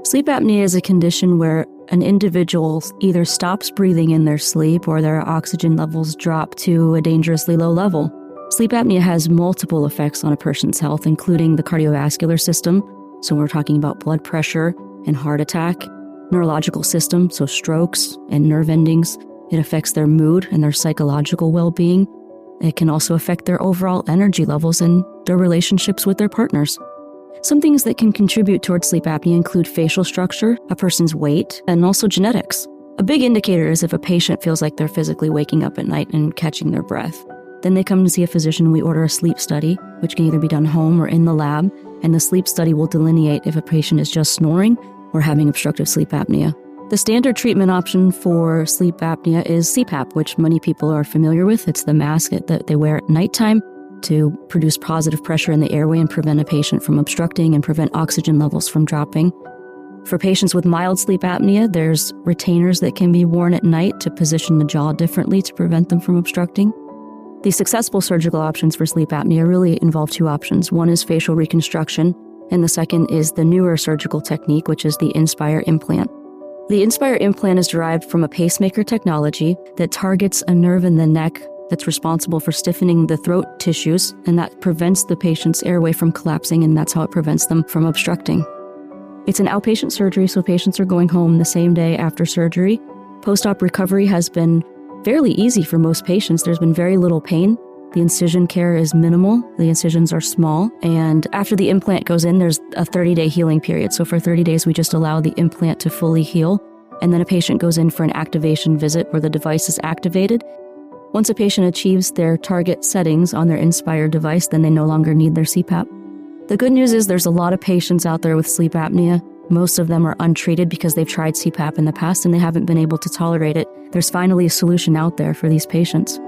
Sleep apnea is a condition where an individual either stops breathing in their sleep or their oxygen levels drop to a dangerously low level. Sleep apnea has multiple effects on a person's health, including the cardiovascular system, so we're talking about blood pressure and heart attack, neurological system, so strokes and nerve endings. It affects their mood and their psychological well-being. It can also affect their overall energy levels and their relationships with their partners. Some things that can contribute towards sleep apnea include facial structure, a person's weight, and also genetics. A big indicator is if a patient feels like they're physically waking up at night and catching their breath. Then they come to see a physician and we order a sleep study, which can either be done home or in the lab, and the sleep study will delineate if a patient is just snoring or having obstructive sleep apnea. The standard treatment option for sleep apnea is CPAP, which many people are familiar with. It's the mask that they wear at nighttime to produce positive pressure in the airway and prevent a patient from obstructing and prevent oxygen levels from dropping. For patients with mild sleep apnea, there's retainers that can be worn at night to position the jaw differently to prevent them from obstructing. The successful surgical options for sleep apnea really involve two options. One is facial reconstruction, and the second is the newer surgical technique, which is the Inspire implant. The Inspire implant is derived from a pacemaker technology that targets a nerve in the neck that's responsible for stiffening the throat tissues, and that prevents the patient's airway from collapsing, and that's how it prevents them from obstructing. It's an outpatient surgery, so patients are going home the same day after surgery. Post-op recovery has been fairly easy for most patients. There's been very little pain. The incision care is minimal. The incisions are small. And after the implant goes in, there's a 30-day healing period. So for 30 days, we just allow the implant to fully heal. And then a patient goes in for an activation visit where the device is activated. Once a patient achieves their target settings on their Inspire device, then they no longer need their CPAP. The good news is there's a lot of patients out there with sleep apnea. Most of them are untreated because they've tried CPAP in the past and they haven't been able to tolerate it. There's finally a solution out there for these patients.